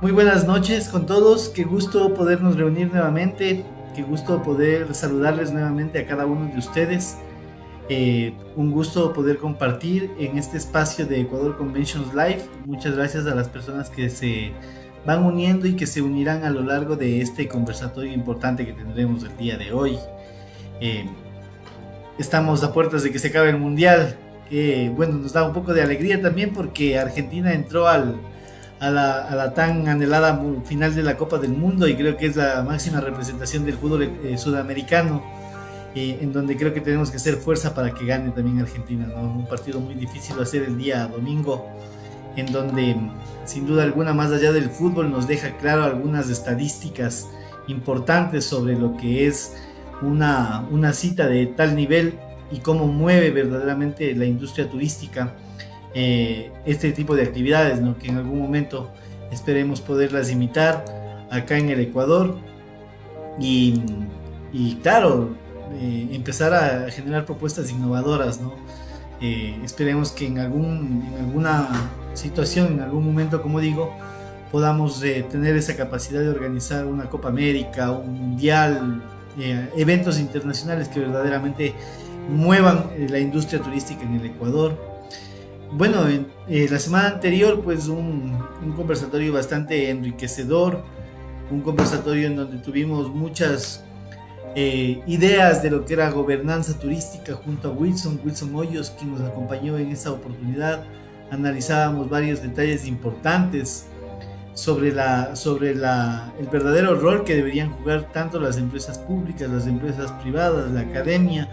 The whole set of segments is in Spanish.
Muy buenas noches con todos, qué gusto podernos reunir nuevamente, qué gusto poder saludarles nuevamente a cada uno de ustedes. Un gusto poder compartir en este espacio de Ecuador Conventions Live. Muchas gracias a las personas que se van uniendo y que se unirán a lo largo de este conversatorio importante que tendremos el día de hoy. Eh, Estamos a puertas de que se acabe el mundial, que bueno, nos da un poco de alegría también porque Argentina entró a la tan anhelada final de la Copa del Mundo y creo que es la máxima representación del fútbol sudamericano, en donde creo que tenemos que hacer fuerza para que gane también Argentina, ¿no? Un partido muy difícil va a ser el día domingo, en donde sin duda alguna, más allá del fútbol, nos deja claro algunas estadísticas importantes sobre lo que es una cita de tal nivel y cómo mueve verdaderamente la industria turística, este tipo de actividades, ¿no? Que en algún momento esperemos poderlas imitar acá en el Ecuador y, y claro, empezar a generar propuestas innovadoras, ¿no? Esperemos que en alguna situación, en algún momento, como digo, podamos tener esa capacidad de organizar una Copa América, un Mundial, eventos internacionales que verdaderamente muevan la industria turística en el Ecuador. Bueno, la semana anterior, pues un conversatorio bastante enriquecedor, un conversatorio en donde tuvimos muchas ideas de lo que era gobernanza turística junto a Wilson Hoyos, quien nos acompañó en esta oportunidad. Analizábamos varios detalles importantes sobre el verdadero rol que deberían jugar tanto las empresas públicas, las empresas privadas, la academia,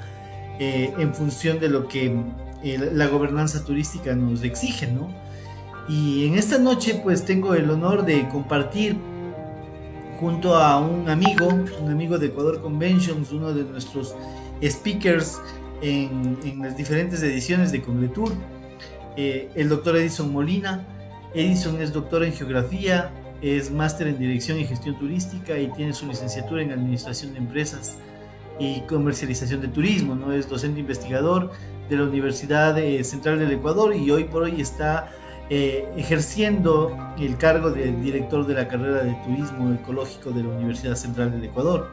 en función de lo que la gobernanza turística nos exige, ¿no? Y en esta noche pues tengo el honor de compartir junto a un amigo de Ecuador Conventions, uno de nuestros speakers en las diferentes ediciones de Congretour, el doctor Edison Molina. Edison es doctor en geografía, es máster en dirección y gestión turística y tiene su licenciatura en administración de empresas y comercialización de turismo, ¿no? Es docente investigador de la Universidad Central del Ecuador y hoy por hoy está ejerciendo el cargo de director de la carrera de turismo ecológico de la Universidad Central del Ecuador.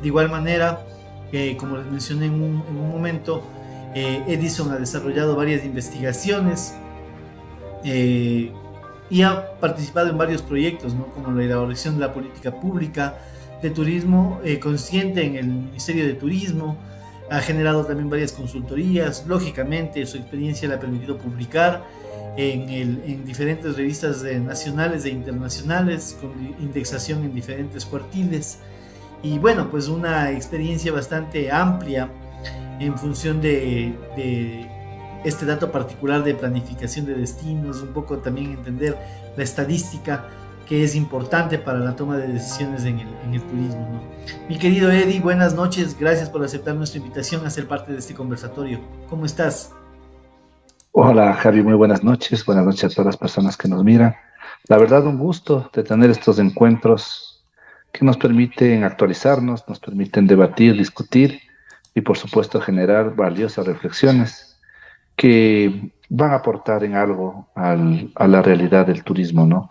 De igual manera, como les mencioné en un momento, Edison ha desarrollado varias investigaciones eh, y ha participado en varios proyectos, ¿no? Como la elaboración de la política pública de turismo consciente en el Ministerio de Turismo. Ha generado también varias consultorías. Lógicamente, su experiencia le ha permitido publicar en diferentes revistas nacionales e internacionales, con indexación en diferentes cuartiles. Y bueno, pues una experiencia bastante amplia en función de este dato particular de planificación de destinos, un poco también entender la estadística que es importante para la toma de decisiones en el turismo, ¿no? Mi querido Eddie, buenas noches, gracias por aceptar nuestra invitación a ser parte de este conversatorio. ¿Cómo estás? Hola Javi, muy buenas noches a todas las personas que nos miran. La verdad, un gusto de tener estos encuentros que nos permiten actualizarnos, nos permiten debatir, discutir y por supuesto generar valiosas reflexiones que van a aportar en algo a la realidad del turismo, ¿no?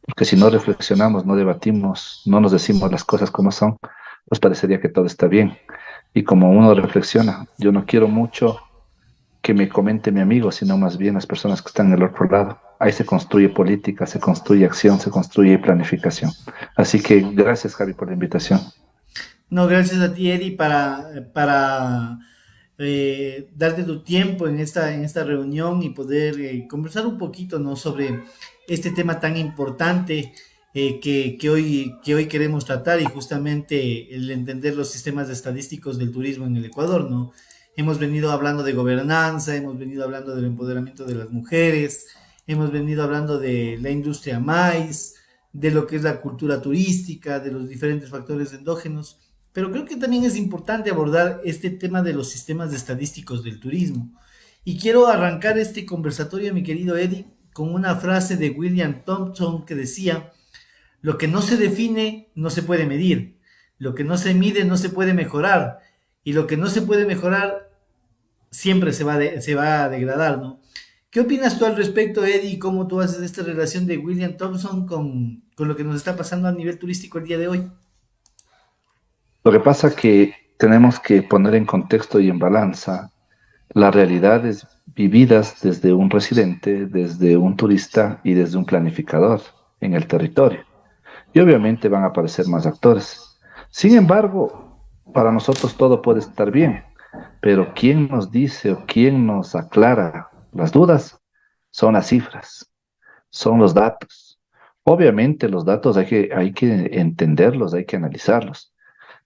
Porque si no reflexionamos, no debatimos, no nos decimos las cosas como son, pues parecería que todo está bien. Y como uno reflexiona, yo no quiero mucho que me comente mi amigo, sino más bien las personas que están en el otro lado. Ahí se construye política, se construye acción, se construye planificación. Así que gracias, Javi, por la invitación. No, gracias a ti, Eddie, para darte tu tiempo en esta reunión y poder conversar un poquito, ¿no? Sobre este tema tan importante que hoy queremos tratar y justamente el entender los sistemas estadísticos del turismo en el Ecuador, ¿no? Hemos venido hablando de gobernanza, hemos venido hablando del empoderamiento de las mujeres, hemos venido hablando de la industria maíz, de lo que es la cultura turística, de los diferentes factores endógenos, pero creo que también es importante abordar este tema de los sistemas estadísticos del turismo. Y quiero arrancar este conversatorio, mi querido Eddie, con una frase de William Thompson que decía, lo que no se define no se puede medir, lo que no se mide no se puede mejorar, y lo que no se puede mejorar siempre se va a degradar, ¿no? ¿Qué opinas tú al respecto, Eddie? ¿Cómo tú haces esta relación de William Thompson con lo que nos está pasando a nivel turístico el día de hoy? Lo que pasa que tenemos que poner en contexto y en balanza las realidades vividas desde un residente, desde un turista y desde un planificador en el territorio. Y obviamente van a aparecer más actores. Sin embargo, para nosotros todo puede estar bien, pero quien nos dice o quien nos aclara las dudas son las cifras, son los datos. Obviamente los datos hay que entenderlos, hay que analizarlos,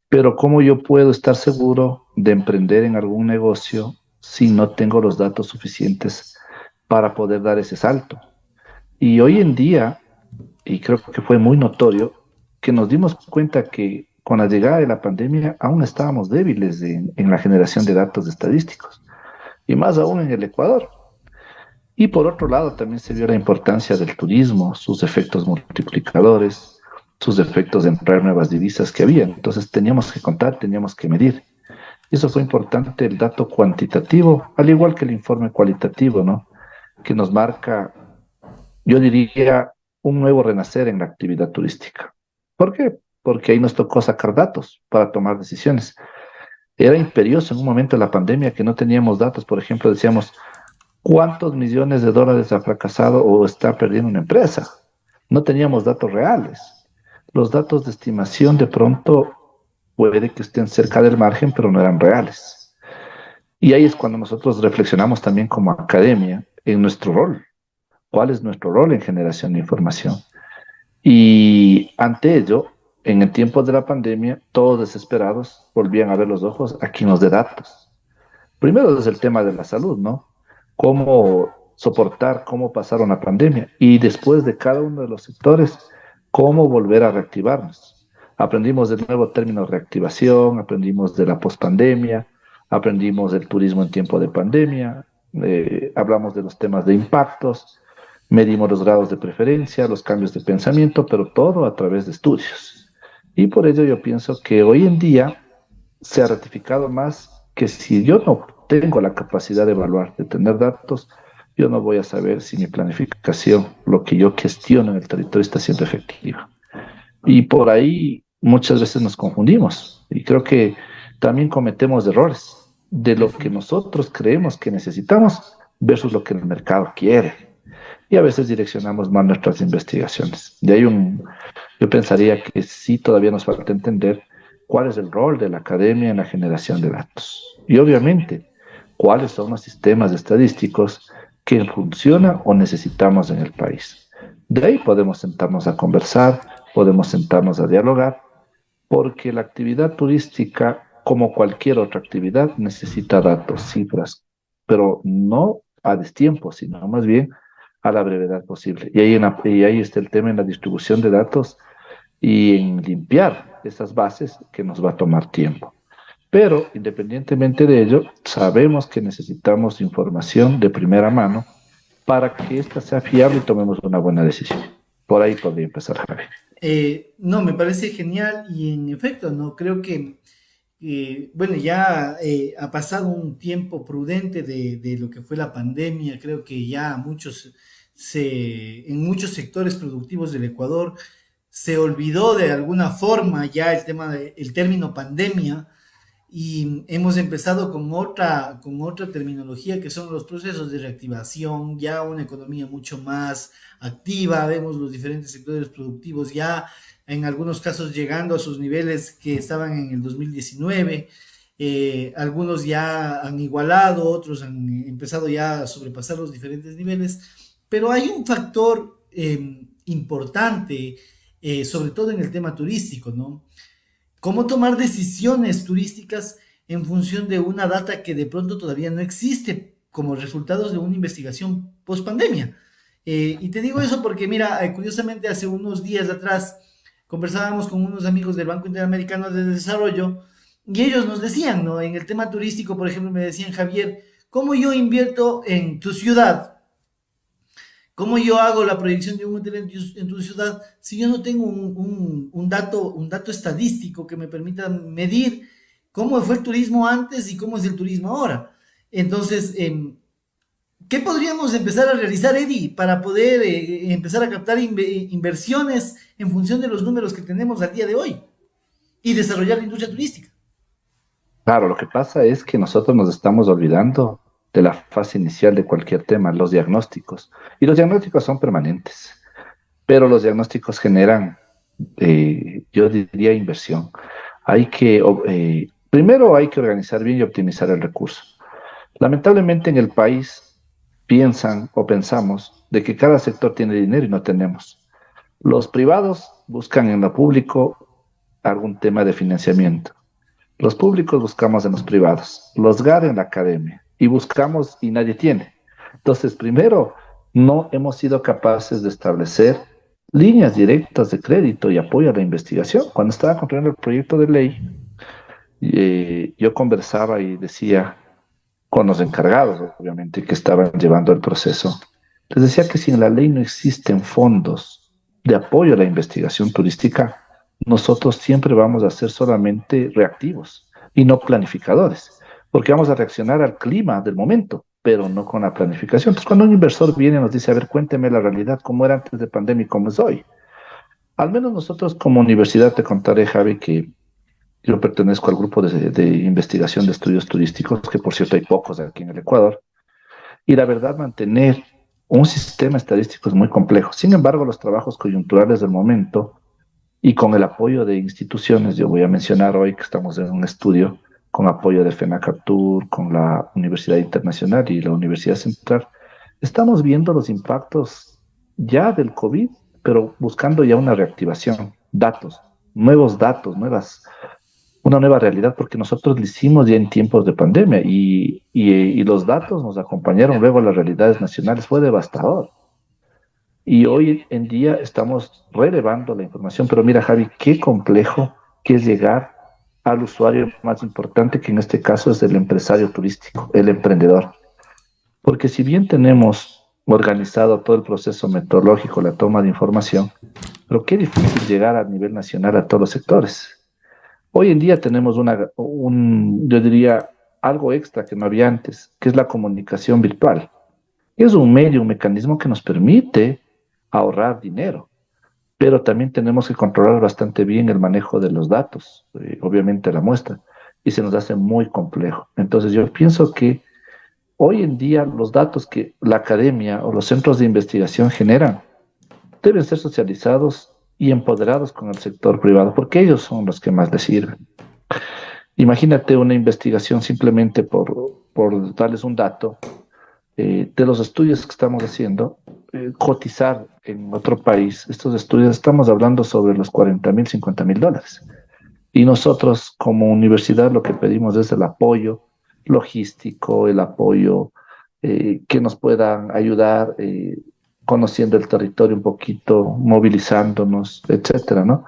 pero ¿cómo yo puedo estar seguro de emprender en algún negocio si no tengo los datos suficientes para poder dar ese salto? Y hoy en día, y creo que fue muy notorio, que nos dimos cuenta que con la llegada de la pandemia aún estábamos débiles en la generación de datos estadísticos, y más aún en el Ecuador. Y por otro lado, también se vio la importancia del turismo, sus efectos multiplicadores, sus efectos de entrar nuevas divisas que había. Entonces teníamos que contar, teníamos que medir. Y eso fue importante, el dato cuantitativo, al igual que el informe cualitativo, ¿no? Que nos marca, yo diría, un nuevo renacer en la actividad turística. ¿Por qué? Porque ahí nos tocó sacar datos para tomar decisiones. Era imperioso en un momento de la pandemia que no teníamos datos. Por ejemplo, decíamos, ¿cuántos millones de dólares ha fracasado o está perdiendo una empresa? No teníamos datos reales. Los datos de estimación de pronto puede que estén cerca del margen, pero no eran reales. Y ahí es cuando nosotros reflexionamos también como academia en nuestro rol. ¿Cuál es nuestro rol en generación de información? Y ante ello, en el tiempo de la pandemia, todos desesperados volvían a ver los ojos a quien nos dé datos. Primero es el tema de la salud, ¿no? Cómo soportar, cómo pasar una pandemia y después de cada uno de los sectores, cómo volver a reactivarnos. Aprendimos de nuevo términos reactivación, aprendimos de la pospandemia, aprendimos del turismo en tiempo de pandemia, hablamos de los temas de impactos, medimos los grados de preferencia, los cambios de pensamiento, pero todo a través de estudios. Y por ello yo pienso que hoy en día se ha ratificado más que si yo no tengo la capacidad de evaluar, de tener datos, yo no voy a saber si mi planificación, lo que yo gestiono en el territorio está siendo efectiva. Y por ahí muchas veces nos confundimos y creo que también cometemos errores de lo que nosotros creemos que necesitamos versus lo que el mercado quiere. Y a veces direccionamos mal nuestras investigaciones. Yo pensaría que sí todavía nos falta entender cuál es el rol de la academia en la generación de datos. Y obviamente, cuáles son los sistemas estadísticos que funcionan o necesitamos en el país. De ahí podemos sentarnos a conversar, podemos sentarnos a dialogar, porque la actividad turística, como cualquier otra actividad, necesita datos, cifras, pero no a destiempo, sino más bien a la brevedad posible. Y ahí está el tema en la distribución de datos y en limpiar esas bases que nos va a tomar tiempo. Pero independientemente de ello, sabemos que necesitamos información de primera mano para que ésta sea fiable y tomemos una buena decisión. Por ahí podría empezar, Javi. No, me parece genial y en efecto, no creo que, bueno, ya ha pasado un tiempo prudente de lo que fue la pandemia, creo que ya en muchos sectores productivos del Ecuador se olvidó de alguna forma ya el término pandemia y hemos empezado con otra terminología que son los procesos de reactivación, ya una economía mucho más activa, vemos los diferentes sectores productivos ya en algunos casos llegando a sus niveles que estaban en el 2019, algunos ya han igualado, otros han empezado ya a sobrepasar los diferentes niveles, pero hay un factor importante, sobre todo en el tema turístico, ¿no? Cómo tomar decisiones turísticas en función de una data que de pronto todavía no existe como resultados de una investigación post pandemia. Y te digo eso porque, mira, curiosamente hace unos días atrás conversábamos con unos amigos del Banco Interamericano de Desarrollo y ellos nos decían, ¿no? En el tema turístico, por ejemplo, me decían, Javier, ¿cómo yo invierto en tu ciudad? ¿Cómo yo hago la proyección de un hotel en tu ciudad si yo no tengo un dato estadístico que me permita medir cómo fue el turismo antes y cómo es el turismo ahora? Entonces, ¿Qué podríamos empezar a realizar, Eddie, para poder empezar a captar inversiones en función de los números que tenemos al día de hoy y desarrollar la industria turística? Claro, lo que pasa es que nosotros nos estamos olvidando de la fase inicial de cualquier tema, los diagnósticos. Y los diagnósticos son permanentes, pero los diagnósticos generan, yo diría, inversión. Primero hay que organizar bien y optimizar el recurso. Lamentablemente en el país piensan o pensamos de que cada sector tiene dinero y no tenemos. Los privados buscan en lo público algún tema de financiamiento. Los públicos buscamos en los privados, los GAD en la academia, y buscamos y nadie tiene. Entonces, primero, no hemos sido capaces de establecer líneas directas de crédito y apoyo a la investigación. Cuando estaba construyendo el proyecto de ley, yo conversaba y decía con los encargados, obviamente, que estaban llevando el proceso, les decía que si en la ley no existen fondos de apoyo a la investigación turística, nosotros siempre vamos a ser solamente reactivos y no planificadores, porque vamos a reaccionar al clima del momento, pero no con la planificación. Entonces, cuando un inversor viene y nos dice, a ver, cuénteme la realidad, cómo era antes de pandemia y cómo es hoy. Al menos nosotros como universidad, te contaré, Javi, que yo pertenezco al grupo de investigación de estudios turísticos, que por cierto hay pocos aquí en el Ecuador, y la verdad mantener un sistema estadístico es muy complejo. Sin embargo, los trabajos coyunturales del momento y con el apoyo de instituciones, yo voy a mencionar hoy que estamos en un estudio con apoyo de FENACATUR, con la Universidad Internacional y la Universidad Central, estamos viendo los impactos ya del COVID, pero buscando ya una reactivación, datos, una nueva realidad, porque nosotros lo hicimos ya en tiempos de pandemia y los datos nos acompañaron luego a las realidades nacionales, fue devastador. Y hoy en día estamos relevando la información, pero mira, Javi, qué complejo que es llegar al usuario más importante, que en este caso es el empresario turístico, el emprendedor. Porque si bien tenemos organizado todo el proceso metodológico, la toma de información, pero qué difícil llegar a nivel nacional a todos los sectores. Hoy en día tenemos yo diría, algo extra que no había antes, que es la comunicación virtual. Es un medio, un mecanismo que nos permite ahorrar dinero, pero también tenemos que controlar bastante bien el manejo de los datos, obviamente la muestra, y se nos hace muy complejo. Entonces yo pienso que hoy en día los datos que la academia o los centros de investigación generan deben ser socializados y empoderados con el sector privado, porque ellos son los que más les sirven. Imagínate una investigación simplemente por darles un dato de los estudios que estamos haciendo, cotizar en otro país. Estos estudios estamos hablando sobre los 40.000, $50.000. Y nosotros como universidad lo que pedimos es el apoyo logístico, el apoyo que nos puedan ayudar conociendo el territorio un poquito, movilizándonos, etcétera, ¿no?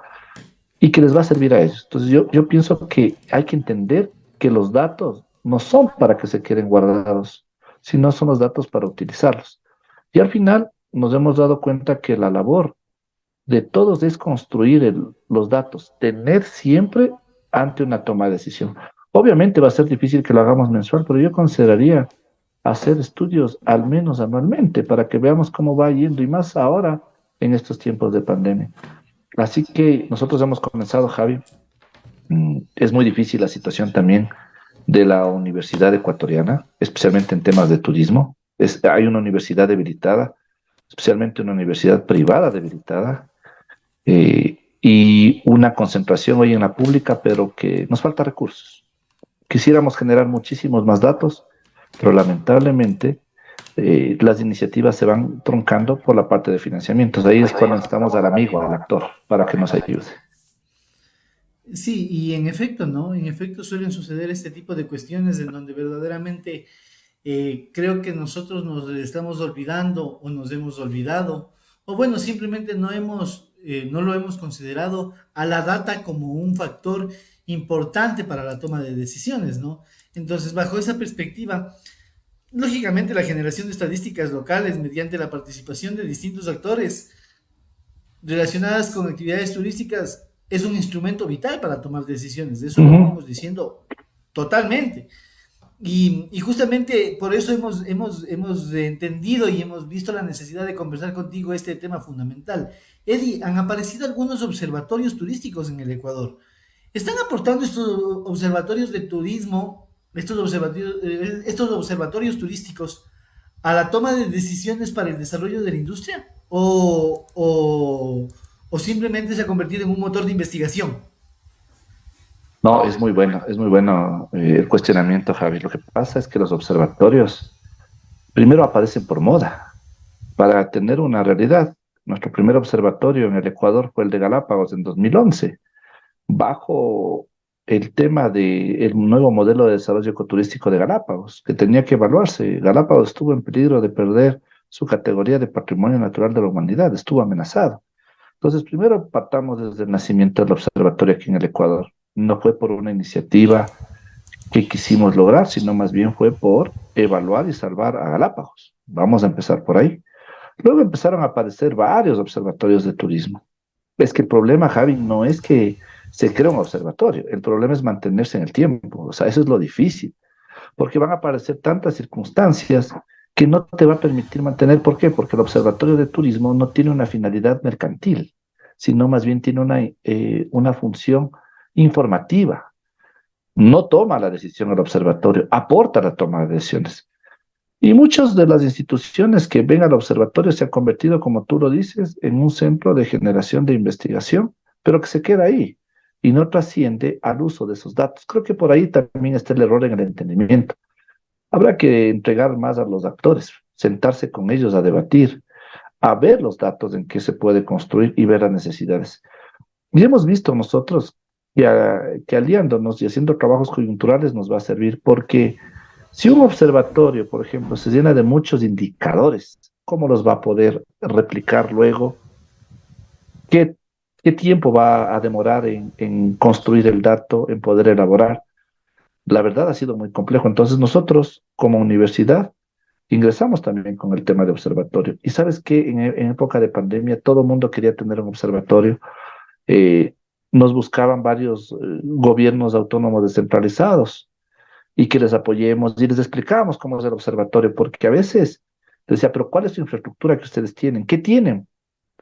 Y que les va a servir a ellos. Entonces yo pienso que hay que entender que los datos no son para que se queden guardados, sino son los datos para utilizarlos. Y al final nos hemos dado cuenta que la labor de todos es construir los datos, tener siempre ante una toma de decisión. Obviamente va a ser difícil que lo hagamos mensual, pero yo consideraría hacer estudios al menos anualmente para que veamos cómo va yendo y más ahora en estos tiempos de pandemia. Así que nosotros hemos comenzado, Javi. Es muy difícil la situación también de la universidad ecuatoriana, especialmente en temas de turismo. Hay una universidad debilitada, especialmente una universidad privada debilitada, y una concentración hoy en la pública, pero que nos falta recursos. Quisiéramos generar muchísimos más datos, pero lamentablemente las iniciativas se van truncando por la parte de financiamientos. Ahí es cuando necesitamos al amigo, al actor, para que nos ayude. Sí, y en efecto, ¿no? En efecto suelen suceder este tipo de cuestiones en donde verdaderamente creo que nosotros nos estamos olvidando o nos hemos olvidado, o bueno, simplemente no lo hemos considerado a la data como un factor importante para la toma de decisiones, ¿no? Entonces, bajo esa perspectiva, lógicamente la generación de estadísticas locales mediante la participación de distintos actores relacionadas con actividades turísticas es un instrumento vital para tomar decisiones. De eso lo Ujú. venimos diciendo totalmente. Y justamente por eso hemos entendido y hemos visto la necesidad de conversar contigo este tema fundamental. Eddie, han aparecido algunos observatorios turísticos en el Ecuador. ¿Están aportando estos observatorios de turismo, estos observatorios turísticos a la toma de decisiones para el desarrollo de la industria? ¿O simplemente se ha convertido en un motor de investigación? No, es muy bueno el cuestionamiento, Javi. Lo que pasa es que los observatorios primero aparecen por moda, para tener una realidad. Nuestro primer observatorio en el Ecuador fue el de Galápagos en 2011, bajo el tema del nuevo modelo de desarrollo ecoturístico de Galápagos, que tenía que evaluarse. Galápagos estuvo en peligro de perder su categoría de patrimonio natural de la humanidad, estuvo amenazado. Entonces, primero partamos desde el nacimiento del observatorio aquí en el Ecuador. No fue por una iniciativa que quisimos lograr, sino más bien fue por evaluar y salvar a Galápagos. Vamos a empezar por ahí. Luego empezaron a aparecer varios observatorios de turismo. Es que el problema, Javi, no es que se crea un observatorio, el problema es mantenerse en el tiempo, o sea, eso es lo difícil, porque van a aparecer tantas circunstancias que no te va a permitir mantener. ¿Por qué? Porque el observatorio de turismo no tiene una finalidad mercantil, sino más bien tiene una función informativa. No toma la decisión el observatorio, aporta la toma de decisiones. Y muchas de las instituciones que ven al observatorio se han convertido, como tú lo dices, en un centro de generación de investigación, pero que se queda ahí y no trasciende al uso de esos datos. Creo que por ahí también está el error en el entendimiento. Habrá que entregar más a los actores, sentarse con ellos a debatir, a ver los datos en que se puede construir y ver las necesidades. Y hemos visto nosotros que aliándonos y haciendo trabajos coyunturales nos va a servir porque si un observatorio, por ejemplo, se llena de muchos indicadores, ¿cómo los va a poder replicar luego? ¿Qué, qué tiempo va a demorar en construir el dato, en poder elaborar? La verdad ha sido muy complejo. Entonces nosotros, como universidad, ingresamos también con el tema de observatorio. Y sabes que en época de pandemia todo el mundo quería tener un observatorio. Eh, Nos buscaban varios gobiernos autónomos descentralizados y que les apoyemos y les explicábamos cómo es el observatorio, porque a veces decía, pero ¿cuál es su infraestructura que ustedes tienen? ¿Qué tienen?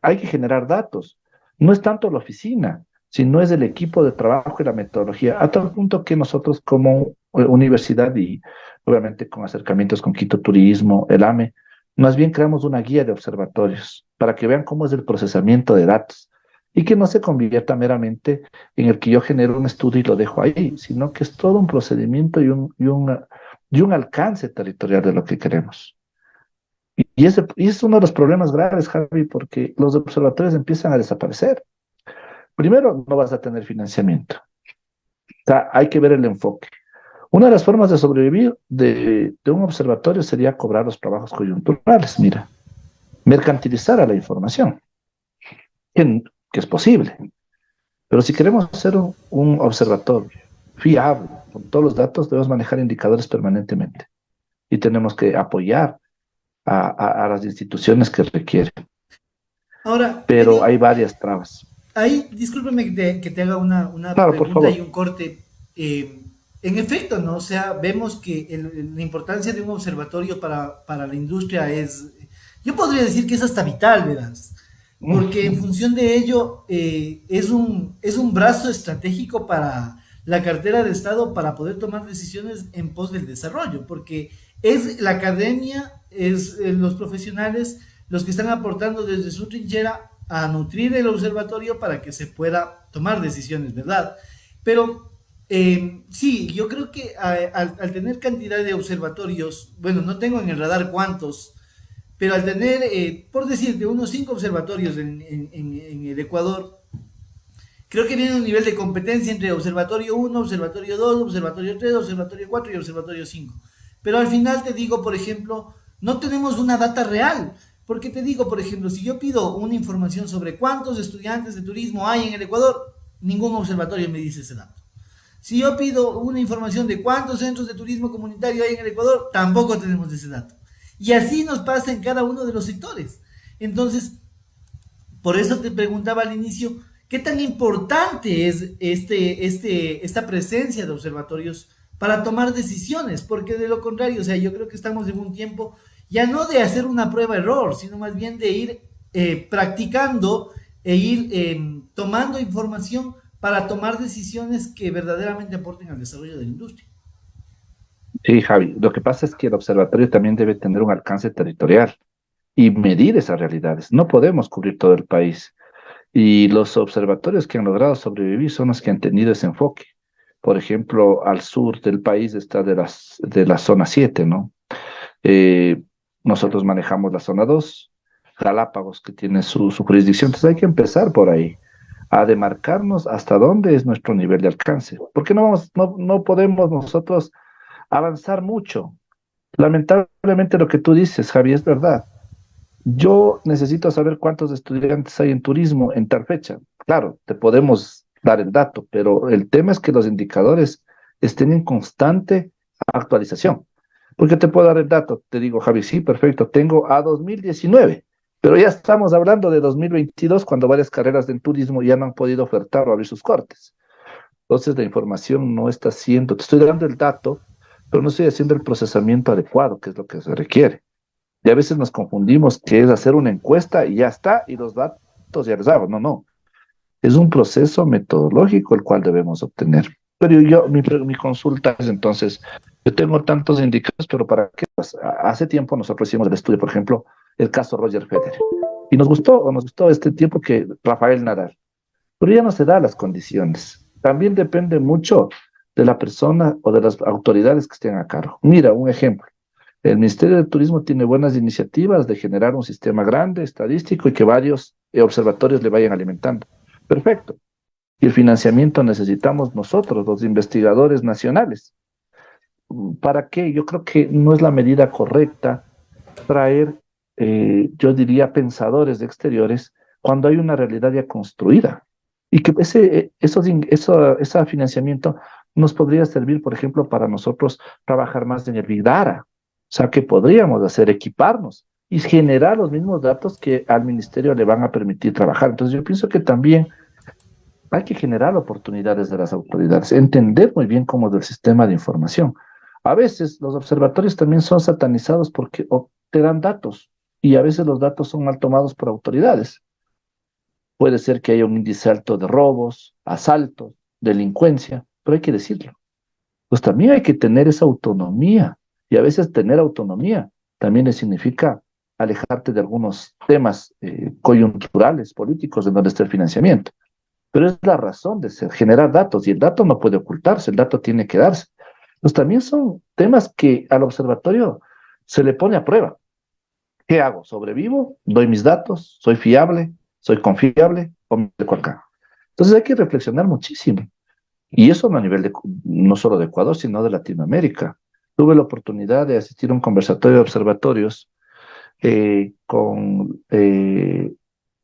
Hay que generar datos. No es tanto la oficina, sino es el equipo de trabajo y la metodología, a tal punto que nosotros como universidad y obviamente con acercamientos con Quito Turismo, el AME, más bien creamos una guía de observatorios para que vean cómo es el procesamiento de datos y que no se convierta meramente en el que yo genero un estudio y lo dejo ahí, sino que es todo un procedimiento y un alcance territorial de lo que queremos. Y es uno de los problemas graves, Javi, porque los observatorios empiezan a desaparecer. Primero, no vas a tener financiamiento. O sea, hay que ver el enfoque. Una de las formas de sobrevivir de un observatorio sería cobrar los trabajos coyunturales, mira, mercantilizar a la información, que es posible. Pero si queremos hacer un observatorio fiable, con todos los datos, debemos manejar indicadores permanentemente y tenemos que apoyar a las instituciones que requieren. Ahora, Pero Eddie, hay varias trabas. ahí, discúlpeme que te haga una Claro, por pregunta y favor. un corte. En efecto, ¿no? O sea, vemos que la importancia de un observatorio para la industria es, yo podría decir que es hasta vital, ¿verdad? Porque en función de ello es un brazo estratégico para la cartera de Estado para poder tomar decisiones en pos del desarrollo, porque es la academia, es los profesionales los que están aportando desde su trinchera a nutrir el observatorio para que se pueda tomar decisiones, ¿verdad? Pero sí, yo creo que al tener cantidad de observatorios, bueno, no tengo en el radar cuántos, pero al tener, por decirte, unos 5 observatorios en el Ecuador, creo que viene un nivel de competencia entre observatorio 1, observatorio 2, observatorio 3, observatorio 4 y observatorio 5. Pero al final te digo, por ejemplo, no tenemos una data real. Porque te digo, por ejemplo, si yo pido una información sobre cuántos estudiantes de turismo hay en el Ecuador, ningún observatorio me dice ese dato. Si yo pido una información de cuántos centros de turismo comunitario hay en el Ecuador, tampoco tenemos ese dato. Y así nos pasa en cada uno de los sectores. Entonces, por eso te preguntaba al inicio, ¿qué tan importante es esta presencia de observatorios para tomar decisiones, porque de lo contrario, o sea, yo creo que estamos en un tiempo ya no de hacer una prueba-error, sino más bien de ir practicando e ir tomando información para tomar decisiones que verdaderamente aporten al desarrollo de la industria. Sí, Javi, lo que pasa es que el observatorio también debe tener un alcance territorial y medir esas realidades. No podemos cubrir todo el país. Y los observatorios que han logrado sobrevivir son los que han tenido ese enfoque. Por ejemplo, al sur del país está de la zona 7, ¿no? Eh, Nosotros manejamos la zona 2, Galápagos, que tiene su jurisdicción. Entonces hay que empezar por ahí, a demarcarnos hasta dónde es nuestro nivel de alcance. Porque no podemos nosotros avanzar mucho. Lamentablemente lo que tú dices, Javi, es verdad. Yo necesito saber cuántos estudiantes hay en turismo en tal fecha. Claro, te podemos dar el dato, pero el tema es que los indicadores estén en constante actualización. Porque te puedo dar el dato, te digo, Javi, sí, perfecto, tengo a 2019, pero ya estamos hablando de 2022 cuando varias carreras de turismo ya no han podido ofertar o abrir sus cortes. Entonces la información no está siendo, te estoy dando el dato, pero no estoy haciendo el procesamiento adecuado, que es lo que se requiere. Y a veces nos confundimos que es hacer una encuesta y ya está, y los datos ya los damos. No, no. Es un proceso metodológico el cual debemos obtener. Pero mi consulta es entonces, yo tengo tantos indicadores, pero ¿para qué? Pues, hace tiempo nosotros hicimos el estudio, por ejemplo, el caso Roger Federer. Y nos gustó este tiempo que Rafael Nadal. Pero ya no se da las condiciones. También depende mucho de la persona o de las autoridades que estén a cargo. Mira, un ejemplo. El Ministerio de Turismo tiene buenas iniciativas de generar un sistema grande, estadístico y que varios observatorios le vayan alimentando. Perfecto. Y el financiamiento necesitamos nosotros, los investigadores nacionales. ¿Para qué? Yo creo que no es la medida correcta traer, yo diría, pensadores de exteriores cuando hay una realidad ya construida. Y que ese financiamiento nos podría servir, por ejemplo, para nosotros trabajar más en el Big Data. O sea, que podríamos hacer, equiparnos y generar los mismos datos que al ministerio le van a permitir trabajar. Entonces, yo pienso que también hay que generar oportunidades de las autoridades, entender muy bien cómo es el sistema de información. A veces los observatorios también son satanizados porque te dan datos y a veces los datos son mal tomados por autoridades. Puede ser que haya un índice alto de robos, asaltos, delincuencia, pero hay que decirlo. Pues también hay que tener esa autonomía y a veces tener autonomía también le significa alejarte de algunos temas coyunturales, políticos, en donde está el financiamiento. Pero es la razón de ser, generar datos, y el dato no puede ocultarse, el dato tiene que darse. Pues también son temas que al observatorio se le pone a prueba. ¿Qué hago? ¿Sobrevivo? ¿Doy mis datos? ¿Soy fiable? ¿Soy confiable? ¿O me dejo acá? Entonces hay que reflexionar muchísimo. Y eso no a nivel de, no solo de Ecuador, sino de Latinoamérica. Tuve la oportunidad de asistir a un conversatorio de observatorios en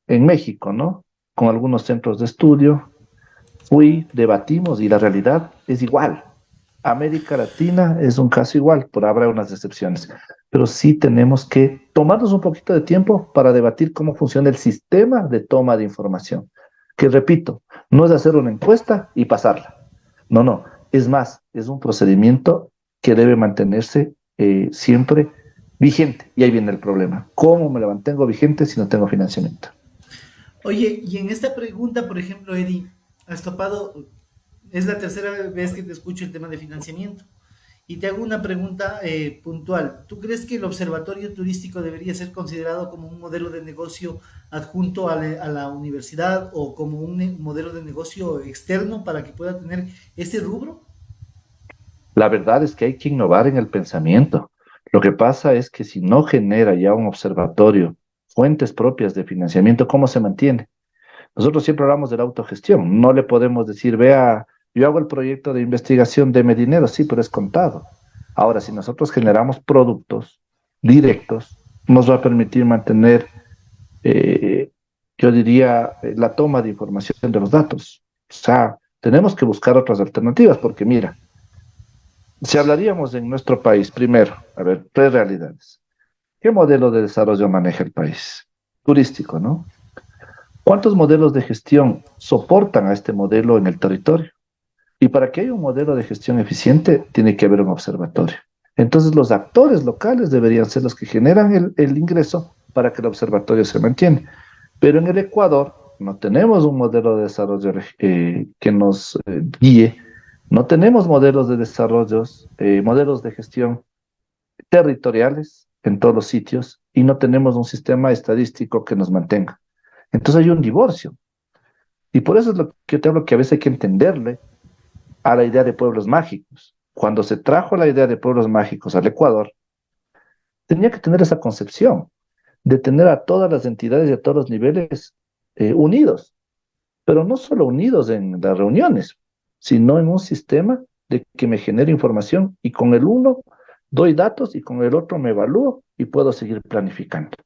México, ¿no? Con algunos centros de estudio. Fui, debatimos y la realidad es igual. América Latina es un caso igual, por habrá unas excepciones, pero sí tenemos que tomarnos un poquito de tiempo para debatir cómo funciona el sistema de toma de información, que repito, no es hacer una encuesta y pasarla. No, no, es más, es un procedimiento que debe mantenerse siempre vigente. Y ahí viene el problema. ¿Cómo me lo mantengo vigente si no tengo financiamiento? Oye, y en esta pregunta, por ejemplo, Eddie, has topado, es la tercera vez que te escucho el tema de financiamiento. Y te hago una pregunta puntual. ¿Tú crees que el observatorio turístico debería ser considerado como un modelo de negocio adjunto a la universidad o como un modelo de negocio externo para que pueda tener ese rubro? La verdad es que hay que innovar en el pensamiento. Lo que pasa es que si no genera ya un observatorio, fuentes propias de financiamiento, ¿cómo se mantiene? Nosotros siempre hablamos de la autogestión. No le podemos decir, vea, yo hago el proyecto de investigación, deme dinero, sí, pero es contado. Ahora, si nosotros generamos productos directos, nos va a permitir mantener, eh, yo diría, la toma de información de los datos. O sea, tenemos que buscar otras alternativas, porque mira, si hablaríamos en nuestro país, primero, a ver, tres realidades. ¿Qué modelo de desarrollo maneja el país? Turístico, ¿no? ¿Cuántos modelos de gestión soportan a este modelo en el territorio? Y para que haya un modelo de gestión eficiente, tiene que haber un observatorio. Entonces, los actores locales deberían ser los que generan el ingreso para que el observatorio se mantiene. Pero en el Ecuador no tenemos un modelo de desarrollo que nos guíe, no tenemos modelos de desarrollo, modelos de gestión territoriales en todos los sitios y no tenemos un sistema estadístico que nos mantenga. Entonces hay un divorcio. Y por eso es lo que te hablo, que a veces hay que entenderle a la idea de pueblos mágicos. Cuando se trajo la idea de pueblos mágicos al Ecuador, tenía que tener esa concepción de tener a todas las entidades y a todos los niveles unidos, pero no solo unidos en las reuniones, sino en un sistema de que me genere información y con el uno doy datos y con el otro me evalúo y puedo seguir planificando.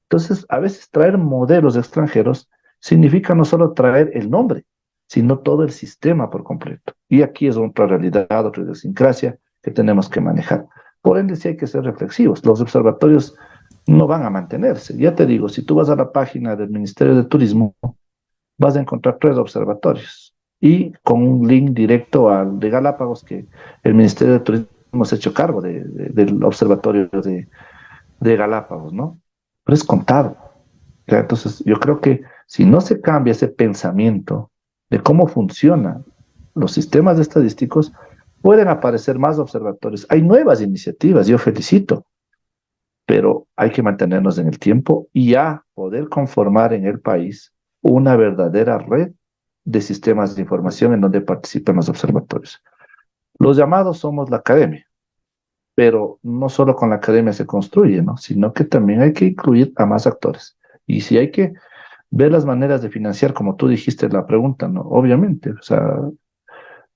Entonces, a veces traer modelos extranjeros significa no solo traer el nombre, sino todo el sistema por completo. Y aquí es otra realidad, otra idiosincrasia que tenemos que manejar. Por ende, sí hay que ser reflexivos. Los observatorios no van a mantenerse. Ya te digo, si tú vas a la página del Ministerio de Turismo, vas a encontrar 3 observatorios y con un link directo al de Galápagos, que el Ministerio de Turismo se ha hecho cargo del observatorio de Galápagos, ¿no? Pero es contado. ¿Ya? Entonces, yo creo que si no se cambia ese pensamiento de cómo funcionan los sistemas estadísticos, pueden aparecer más observatorios. Hay nuevas iniciativas, yo felicito, pero hay que mantenernos en el tiempo y a poder conformar en el país una verdadera red de sistemas de información en donde participen los observatorios. Los llamados somos la academia, pero no solo con la academia se construye, ¿no? Sino que también hay que incluir a más actores. Y si hay que ver las maneras de financiar, como tú dijiste en la pregunta, ¿no? Obviamente, o sea,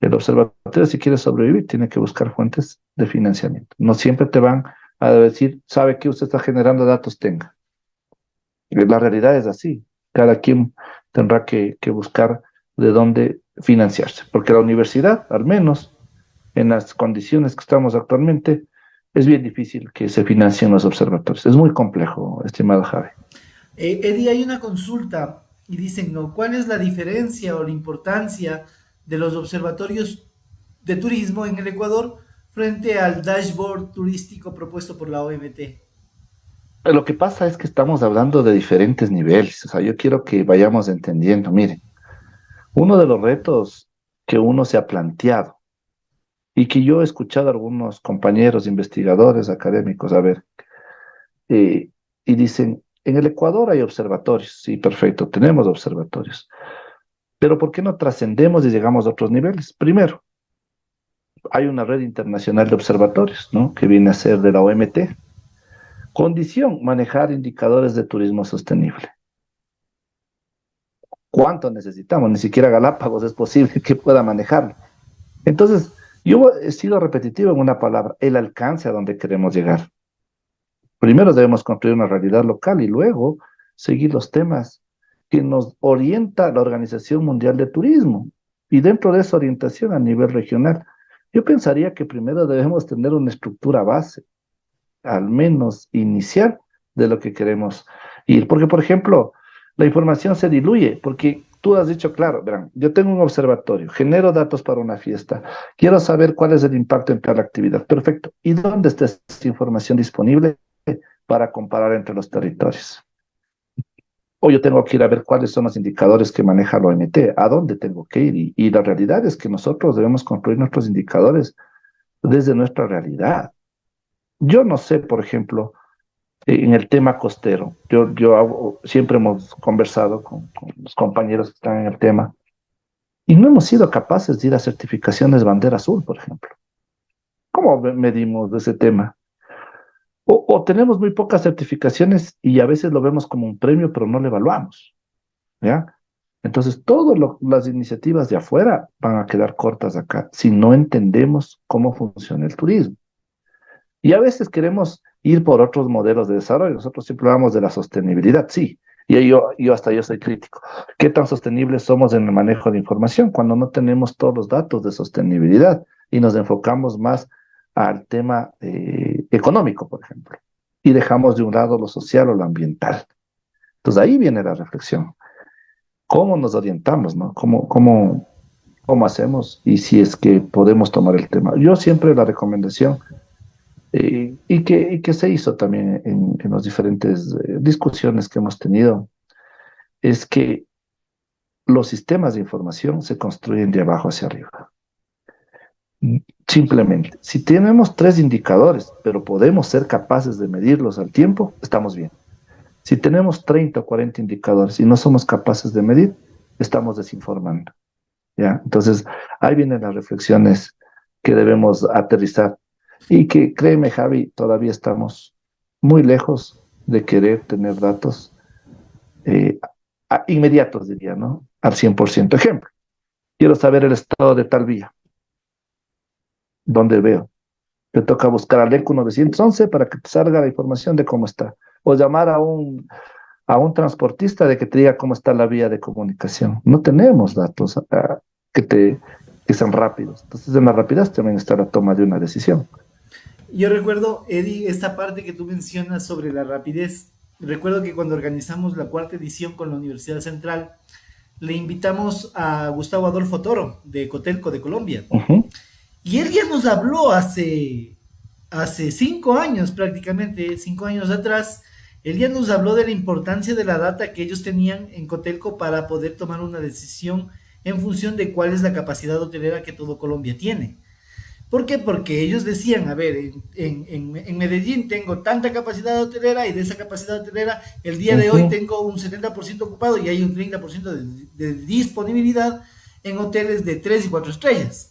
el observatorio, si quiere sobrevivir, tiene que buscar fuentes de financiamiento. No siempre te van a decir, sabe que usted está generando datos, tenga. La realidad es así. Cada quien tendrá que buscar de dónde financiarse, porque la universidad, al menos en las condiciones que estamos actualmente, es bien difícil que se financien los observatorios. Es muy complejo, estimado Javi. Eddie, hay una consulta y dicen, ¿no? ¿Cuál es la diferencia o la importancia de los observatorios de turismo en el Ecuador frente al dashboard turístico propuesto por la OMT? Lo que pasa es que estamos hablando de diferentes niveles. O sea, yo quiero que vayamos entendiendo. Miren, uno de los retos que uno se ha planteado y que yo he escuchado a algunos compañeros investigadores académicos, a ver, eh, y dicen, en el Ecuador hay observatorios. Sí, perfecto, tenemos observatorios. Pero ¿por qué no trascendemos y llegamos a otros niveles? Primero, hay una red internacional de observatorios, ¿no? Que viene a ser de la OMT. Condición, manejar indicadores de turismo sostenible. ¿Cuánto necesitamos? Ni siquiera Galápagos es posible que pueda manejarlo. Entonces, yo he sido repetitivo en una palabra, el alcance a donde queremos llegar. Primero debemos construir una realidad local y luego seguir los temas que nos orienta la Organización Mundial de Turismo. Y dentro de esa orientación a nivel regional, yo pensaría que primero debemos tener una estructura base, al menos inicial, de lo que queremos ir. Porque, por ejemplo, la información se diluye, porque tú has dicho, claro, verán, yo tengo un observatorio, genero datos para una fiesta, quiero saber cuál es el impacto en cada actividad. Perfecto. ¿Y dónde está esta información disponible para comparar entre los territorios? O yo tengo que ir a ver cuáles son los indicadores que maneja la OMT, a dónde tengo que ir. Y la realidad es que nosotros debemos construir nuestros indicadores desde nuestra realidad. Yo no sé, por ejemplo, en el tema costero, siempre hemos conversado con los compañeros que están en el tema y no hemos sido capaces de ir a certificaciones bandera azul, por ejemplo. ¿Cómo medimos ese tema? O tenemos muy pocas certificaciones y a veces lo vemos como un premio, pero no lo evaluamos, ¿ya? Entonces, todas las iniciativas de afuera van a quedar cortas acá si no entendemos cómo funciona el turismo. Y a veces queremos ir por otros modelos de desarrollo. Nosotros siempre hablamos de la sostenibilidad, sí. Y yo soy crítico. ¿Qué tan sostenibles somos en el manejo de información cuando no tenemos todos los datos de sostenibilidad y nos enfocamos más al tema económico, por ejemplo? Y dejamos de un lado lo social o lo ambiental. Entonces ahí viene la reflexión. ¿Cómo nos orientamos, no? ¿Cómo cómo hacemos y si es que podemos tomar el tema. Yo siempre la recomendación, y que se hizo también en las diferentes discusiones que hemos tenido, es que los sistemas de información se construyen de abajo hacia arriba. Simplemente, si tenemos tres indicadores, pero podemos ser capaces de medirlos al tiempo, estamos bien. Si tenemos 30 o 40 indicadores y no somos capaces de medir, estamos desinformando. ¿Ya? Entonces, ahí vienen las reflexiones que debemos aterrizar y que, créeme, Javi, todavía estamos muy lejos de querer tener datos eh, inmediatos, diría, ¿no? Al 100%. Ejemplo, quiero saber el estado de tal vía. ¿Dónde veo? Te toca buscar al ECU 911 para que te salga la información de cómo está. O llamar a un transportista de que te diga cómo está la vía de comunicación. No tenemos datos que, te, que sean rápidos. Entonces, en la rapidez también está la toma de una decisión. Yo recuerdo, Eddie, esta parte que tú mencionas sobre la rapidez. Recuerdo que cuando organizamos la cuarta edición con la Universidad Central, le invitamos a Gustavo Adolfo Toro, de Cotelco, de Colombia. Ujú, Y él ya nos habló hace 5 años, prácticamente 5 años atrás, él ya nos habló de la importancia de la data que ellos tenían en Cotelco para poder tomar una decisión en función de cuál es la capacidad hotelera que todo Colombia tiene. ¿Por qué? Porque ellos decían, a ver, en Medellín tengo tanta capacidad hotelera y de esa capacidad hotelera el día de hoy ujú, tengo un 70% ocupado y hay un 30% de disponibilidad en hoteles de 3 y 4 estrellas.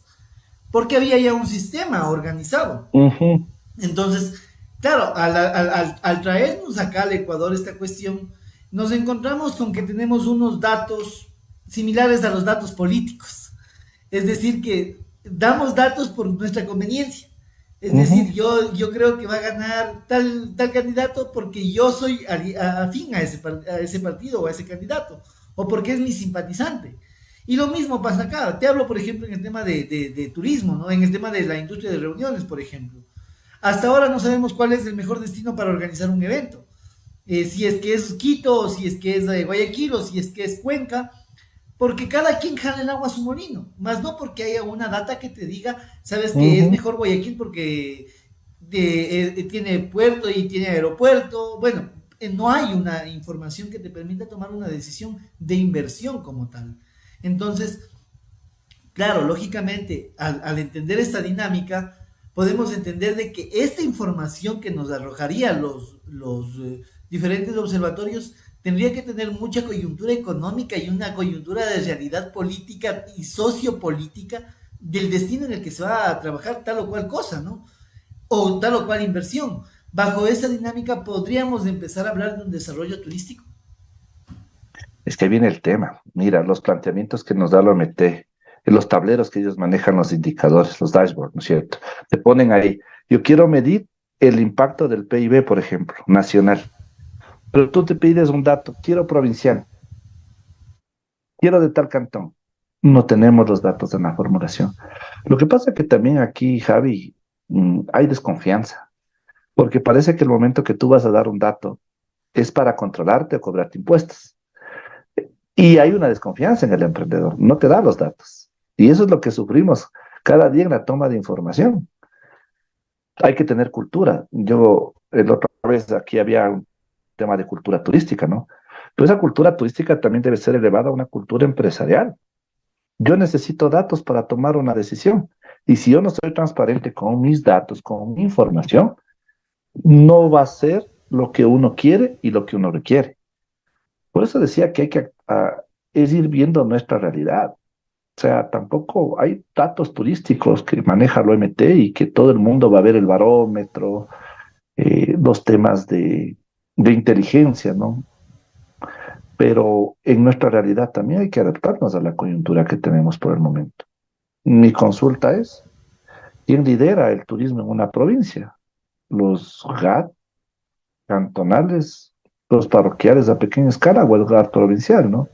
Porque había ya un sistema organizado. ujú, Entonces, claro, al traernos acá al Ecuador esta cuestión, nos encontramos con que tenemos unos datos similares a los datos políticos. Es decir, que damos datos por nuestra conveniencia. Es decir, ujú, yo creo que va a ganar tal candidato porque yo soy afín a ese partido o a ese candidato, o porque es mi simpatizante. Y lo mismo pasa acá. Te hablo, por ejemplo, en el tema de turismo, ¿no? En el tema de la industria de reuniones, por ejemplo. Hasta ahora no sabemos cuál es el mejor destino para organizar un evento. Si es que es Quito, o si es que es Guayaquil, o si es que es Cuenca, porque cada quien jala el agua a su molino, más no porque haya una data que te diga, sabes que es ujú. mejor Guayaquil porque tiene puerto y tiene aeropuerto. Bueno, no hay una información que te permita tomar una decisión de inversión como tal. Entonces, claro, lógicamente, al entender esta dinámica, podemos entender de que esta información que nos arrojaría los diferentes observatorios tendría que tener mucha coyuntura económica y una coyuntura de realidad política y sociopolítica del destino en el que se va a trabajar tal o cual cosa, ¿no? O tal o cual inversión. Bajo esa dinámica podríamos empezar a hablar de un desarrollo turístico. Es que ahí viene el tema. Mira, los planteamientos que nos da la OMT, en los tableros que ellos manejan, los indicadores, los dashboards, ¿no es cierto? Te ponen ahí, yo quiero medir el impacto del PIB, por ejemplo, nacional. Pero tú te pides un dato, quiero provincial, quiero de tal cantón. No tenemos los datos en la formulación. Lo que pasa es que también aquí, Javi, hay desconfianza, porque parece que el momento que tú vas a dar un dato es para controlarte o cobrarte impuestos. Y hay una desconfianza en el emprendedor, no te da los datos. Y eso es lo que sufrimos cada día en la toma de información. Hay que tener cultura. Yo, la otra vez aquí había un tema de cultura turística, ¿no? Pero esa cultura turística también debe ser elevada a una cultura empresarial. Yo necesito datos para tomar una decisión. Y si yo no soy transparente con mis datos, con mi información, no va a ser lo que uno quiere y lo que uno requiere. Por eso decía que hay que es ir viendo nuestra realidad. O sea, tampoco hay datos turísticos que maneja el OMT y que todo el mundo va a ver el barómetro, los temas de inteligencia, ¿no? Pero en nuestra realidad también hay que adaptarnos a la coyuntura que tenemos por el momento. Mi consulta es, ¿quién lidera el turismo en una provincia? ¿Los GAT cantonales, los parroquiales a pequeña escala o el GAT provincial, ¿no?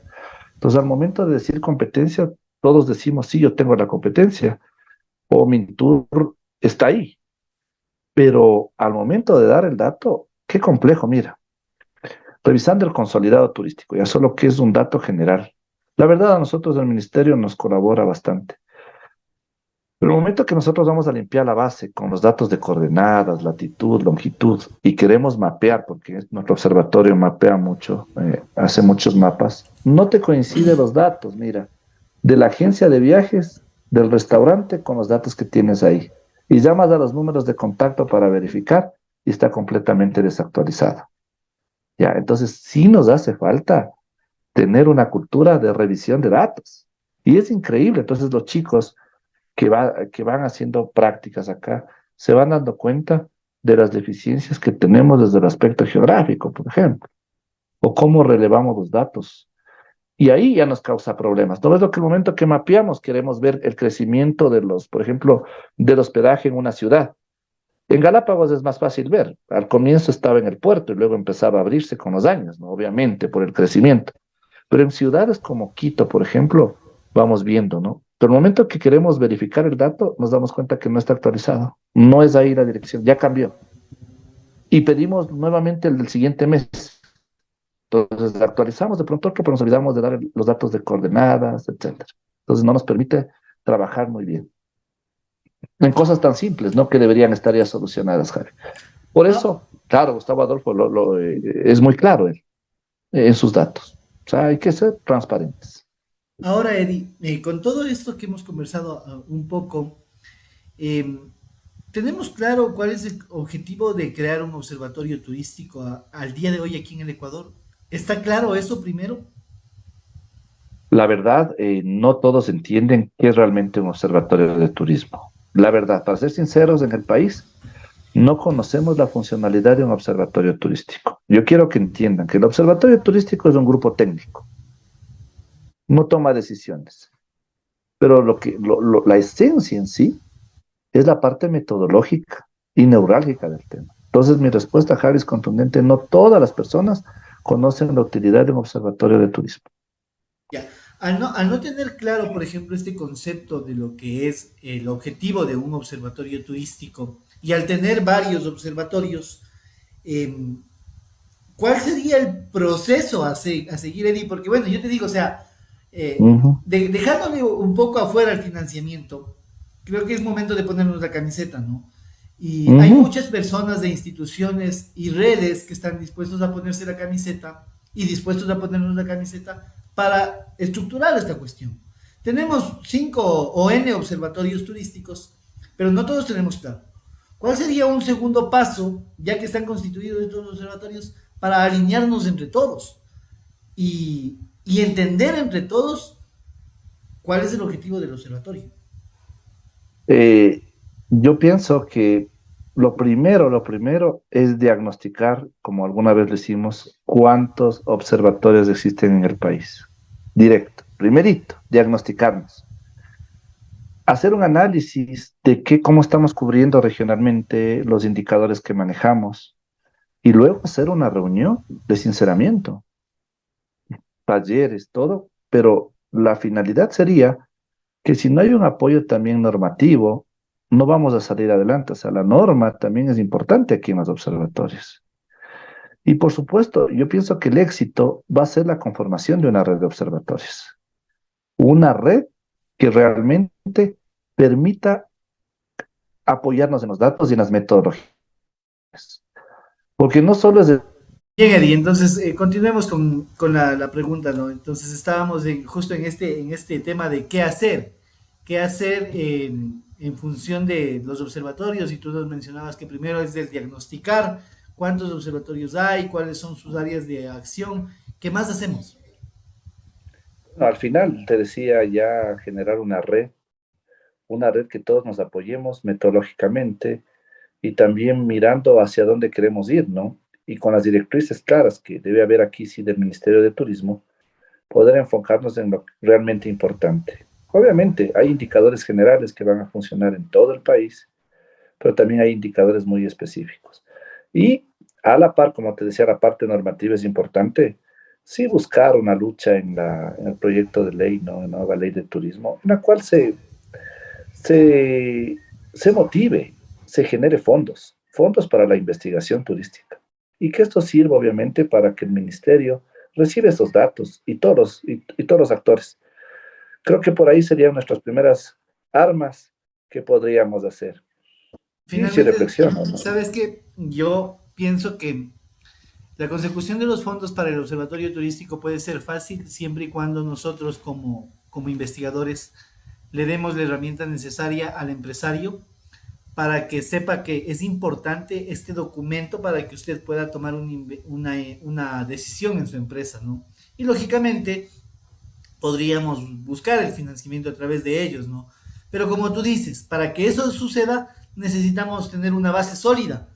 Entonces, al momento de decir competencia, todos decimos, sí, yo tengo la competencia, o Mintur está ahí, pero al momento de dar el dato, qué complejo, mira, revisando el consolidado turístico, ya solo que es un dato general, La verdad, a nosotros el ministerio nos colabora bastante. Pero el momento que nosotros vamos a limpiar la base con los datos de coordenadas, latitud, longitud, y queremos mapear, porque nuestro observatorio mapea mucho, hace muchos mapas, no te coinciden los datos, mira, de la agencia de viajes, del restaurante, con los datos que tienes ahí. Y llamas a los números de contacto para verificar y está completamente desactualizado. Ya, entonces sí nos hace falta tener una cultura de revisión de datos. Y es increíble. Entonces los chicos que van haciendo prácticas acá se van dando cuenta de las deficiencias que tenemos desde el aspecto geográfico, por ejemplo, o cómo relevamos los datos. Y ahí ya nos causa problemas. No es lo que el momento que mapeamos queremos ver el crecimiento de los, por ejemplo, del hospedaje en una ciudad. En Galápagos es más fácil ver. Al comienzo estaba en el puerto y luego empezaba a abrirse con los años, ¿no? Obviamente, por el crecimiento. Pero en ciudades como Quito, por ejemplo, vamos viendo, ¿no? Pero el momento que queremos verificar el dato, nos damos cuenta que no está actualizado. No es ahí la dirección, ya cambió. Y pedimos nuevamente el del siguiente mes. Entonces actualizamos de pronto otro, pero nos olvidamos de dar los datos de coordenadas, etcétera. Entonces no nos permite trabajar muy bien en cosas tan simples, ¿no? Que deberían estar ya solucionadas, Javi. Por Ah, eso, claro, Gustavo Adolfo es muy claro en sus datos. O sea, hay que ser transparentes. ahora, Eddie, con todo esto que hemos conversado un poco, eh, ¿tenemos claro cuál es el objetivo de crear un observatorio turístico al día de hoy aquí en el Ecuador? ¿Está claro eso primero? La verdad, no todos entienden qué es realmente un observatorio de turismo. La verdad, para ser sinceros, en el país no conocemos la funcionalidad de un observatorio turístico. Yo quiero que entiendan que el observatorio turístico es un grupo técnico, no toma decisiones, pero la esencia en sí es la parte metodológica y neurálgica del tema. Entonces, mi respuesta, Javi, es contundente. No todas las personas conocen la utilidad de un observatorio de turismo. Ya. Al no tener claro, por ejemplo, este concepto de lo que es el objetivo de un observatorio turístico y al tener varios observatorios, eh, ¿cuál sería el proceso a seguir, Eddie? Porque bueno, yo te digo, o sea, Ujú, dejándole un poco afuera el financiamiento, creo que es momento de ponernos la camiseta, ¿no? Y hay ujú. muchas personas de instituciones y redes que están dispuestos a ponerse la camiseta y dispuestos a ponernos la camiseta para estructurar esta cuestión. Tenemos 5 o N observatorios turísticos, pero no todos tenemos claro. ¿Cuál sería un segundo paso, ya que están constituidos estos observatorios, para alinearnos entre todos y entender entre todos cuál es el objetivo del observatorio? Eh, yo pienso que lo primero es diagnosticar, como alguna vez lo hicimos, cuántos observatorios existen en el país. Directo. Primerito, diagnosticarnos. Hacer un análisis de cómo estamos cubriendo regionalmente los indicadores que manejamos y luego hacer una reunión de sinceramiento, talleres, todo, pero la finalidad sería que si no hay un apoyo también normativo, no vamos a salir adelante. O sea, la norma también es importante aquí en los observatorios. Y por supuesto, yo pienso que el éxito va a ser la conformación de una red de observatorios. Una red que realmente permita apoyarnos en los datos y en las metodologías. Porque no solo es de... Bien, Eddie, entonces continuemos con la pregunta, ¿no? Entonces estábamos justo en este tema de qué hacer en función de los observatorios y tú nos mencionabas que primero es el diagnosticar cuántos observatorios hay, cuáles son sus áreas de acción, ¿qué más hacemos? Al final, te decía ya generar una red que todos nos apoyemos metodológicamente y también mirando hacia dónde queremos ir, ¿no? Y con las directrices claras que debe haber aquí, sí, del Ministerio de Turismo, poder enfocarnos en lo realmente importante. Obviamente, hay indicadores generales que van a funcionar en todo el país, pero también hay indicadores muy específicos. Y a la par, como te decía, la parte normativa es importante, sí buscar una lucha en el proyecto de ley, ¿no? La nueva ley de turismo, en la cual se, se motive, se genere fondos para la investigación turística. Y que esto sirva obviamente para que el ministerio recibe esos datos y todos los actores. Creo que por ahí serían nuestras primeras armas que podríamos hacer. Y si Finalmente, reflexiono, ¿no? sabes que yo pienso que la consecución de los fondos para el observatorio turístico puede ser fácil siempre y cuando nosotros como investigadores le demos la herramienta necesaria al empresario para que sepa que es importante este documento para que usted pueda tomar una decisión en su empresa, ¿no? Y lógicamente podríamos buscar el financiamiento a través de ellos, ¿no? Pero como tú dices, para que eso suceda necesitamos tener una base sólida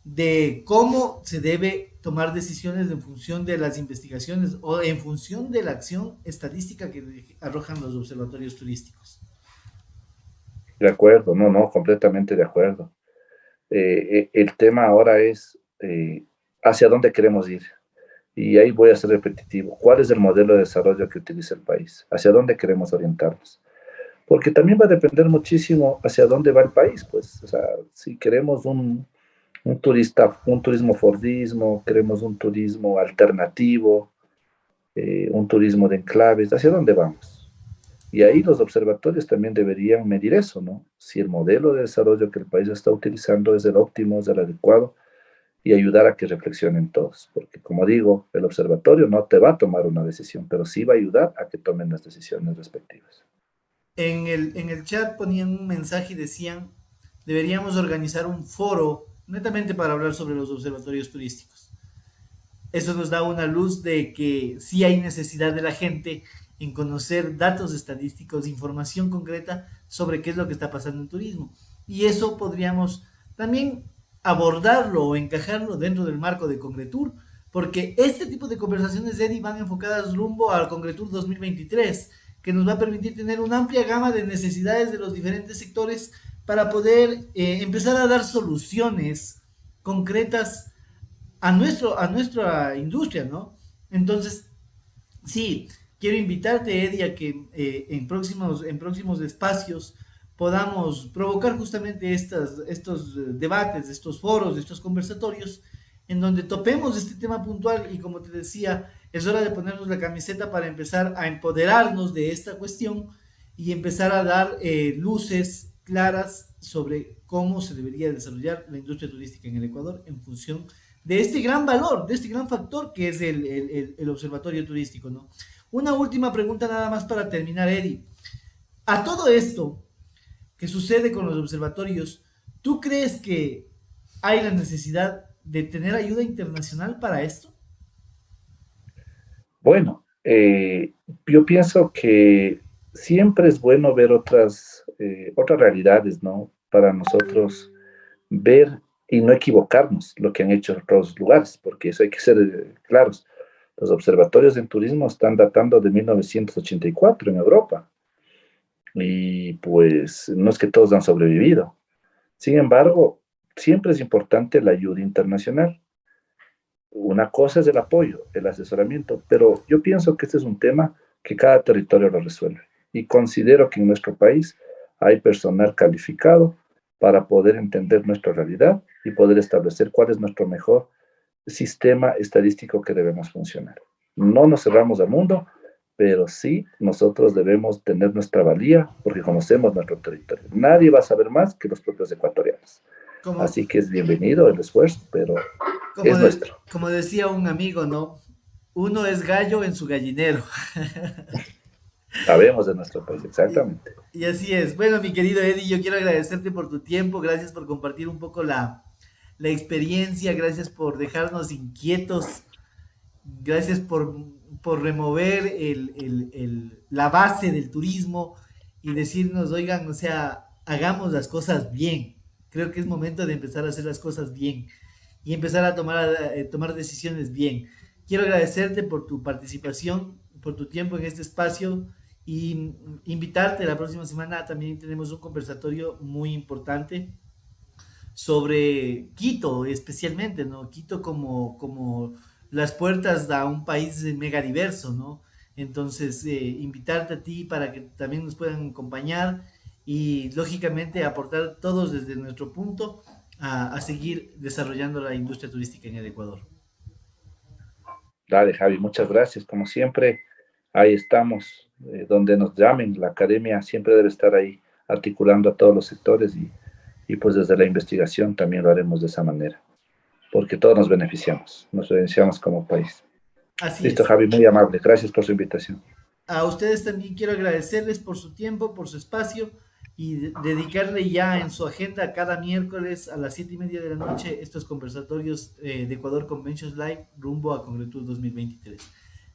de cómo se debe tomar decisiones en función de las investigaciones o en función de la acción estadística que arrojan los observatorios turísticos. De acuerdo, no, no, completamente de acuerdo. El tema ahora es hacia dónde queremos ir. Y ahí voy a ser repetitivo. ¿Cuál es el modelo de desarrollo que utiliza el país? ¿Hacia dónde queremos orientarnos? Porque también va a depender muchísimo hacia dónde va el país. Pues, o sea, si queremos un turismo Fordismo, queremos un turismo alternativo, un turismo de enclaves, ¿hacia dónde vamos? Y ahí los observatorios también deberían medir eso, ¿no? Si el modelo de desarrollo que el país está utilizando es el óptimo, es el adecuado, y ayudar a que reflexionen todos. Porque, como digo, el observatorio no te va a tomar una decisión, pero sí va a ayudar a que tomen las decisiones respectivas. En el chat ponían un mensaje y decían, deberíamos organizar un foro netamente para hablar sobre los observatorios turísticos. Eso nos da una luz de que sí hay necesidad de la gente en conocer datos estadísticos, información concreta sobre qué es lo que está pasando en turismo. Y eso podríamos también abordarlo o encajarlo dentro del marco de Congretur, porque este tipo de conversaciones, Eddie, van enfocadas rumbo al Congretur 2023, que nos va a permitir tener una amplia gama de necesidades de los diferentes sectores para poder empezar a dar soluciones concretas a nuestra industria, ¿no? Entonces, sí, quiero invitarte, Eddie, a que en próximos espacios podamos provocar justamente estos debates, estos foros, estos conversatorios, en donde topemos este tema puntual y como te decía, es hora de ponernos la camiseta para empezar a empoderarnos de esta cuestión y empezar a dar luces claras sobre cómo se debería desarrollar la industria turística en el Ecuador en función de este gran valor, de este gran factor que es el observatorio turístico, ¿no? Una última pregunta nada más para terminar, Eddie. A todo esto que sucede con los observatorios, ¿tú crees que hay la necesidad de tener ayuda internacional para esto? Bueno, yo pienso que siempre es bueno ver otras realidades, ¿no? Para nosotros ver y no equivocarnos lo que han hecho otros lugares, porque eso hay que ser claros. Los observatorios en turismo están datando de 1984 en Europa y pues no es que todos han sobrevivido. Sin embargo, siempre es importante la ayuda internacional. Una cosa es el apoyo, el asesoramiento, pero yo pienso que este es un tema que cada territorio lo resuelve. Y considero que en nuestro país hay personal calificado para poder entender nuestra realidad y poder establecer cuál es nuestro mejor sistema estadístico que debemos funcionar. No nos cerramos al mundo, pero sí nosotros debemos tener nuestra valía porque conocemos nuestro territorio. Nadie va a saber más que los propios ecuatorianos. Como, Así que es bienvenido el esfuerzo, pero como, es de- nuestro. como decía un amigo, ¿no? Uno es gallo en su gallinero. Sabemos de nuestro país, Y, exactamente. y así es. Bueno, mi querido Eddie, yo quiero agradecerte por tu tiempo, gracias por compartir un poco la experiencia, gracias por dejarnos inquietos, gracias por remover la base del turismo y decirnos, oigan, o sea, hagamos las cosas bien. Creo que es momento de empezar a hacer las cosas bien y empezar a tomar decisiones bien. Quiero agradecerte por tu participación, por tu tiempo en este espacio y invitarte la próxima semana. También tenemos un conversatorio muy importante sobre Quito, especialmente, ¿no? Quito como las puertas a un país mega diverso, ¿no? Entonces, invitarte a ti para que también nos puedan acompañar y, lógicamente, aportar todos desde nuestro punto a seguir desarrollando la industria turística en el Ecuador. Dale, Javi, muchas gracias. Como siempre, ahí estamos, donde nos llamen. La academia siempre debe estar ahí articulando a todos los sectores y pues desde la investigación también lo haremos de esa manera, porque todos nos beneficiamos como país. Así Listo, es. Javi, muy amable. Gracias por su invitación. A ustedes también quiero agradecerles por su tiempo, por su espacio y dedicarle ya en su agenda cada miércoles a las 7:30 de la noche estos conversatorios de Ecuador Conventions Live rumbo a Congretur 2023.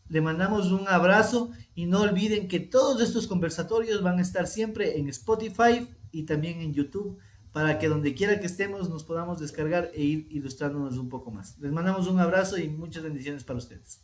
Le mandamos un abrazo y no olviden que todos estos conversatorios van a estar siempre en Spotify y también en YouTube para que donde quiera que estemos nos podamos descargar e ir ilustrándonos un poco más. Les mandamos un abrazo y muchas bendiciones para ustedes.